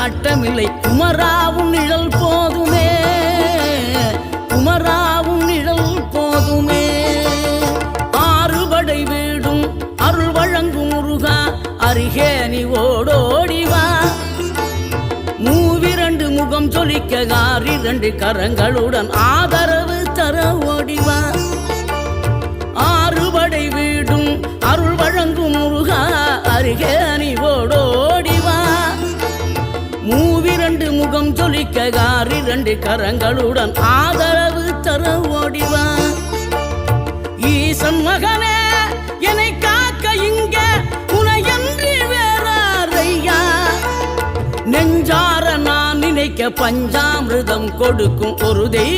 நாட்டமில்லை. குமராவும் நிழல் போதுமே, குமராவும் நிழல் போதுமே. ஆறுபடை வீடும் அருள் வழங்கும் முருகா, அருகே நீ ஓடோடிவா. மூவிரண்டு முகம் சொலிக்க 2 கரங்களுடன் ஆதரவு தர ஓடிவா. ஆறுபடை வீடும் அருள் வழங்கும் முருகா, அருகே நீ ஓடோடிவா. மூவிரண்டு முகம் சொலிக்க 2 கரங்களுடன் ஆதரவு தர ஓடிவா. ஈசன் மகனே என்னை காக்க இங்க உனையன்றி வேறாரையா. நெஞ்சார நான் நினைக்க பஞ்சாமிர்தம் கொடுக்கும் ஒரு தெய்வம்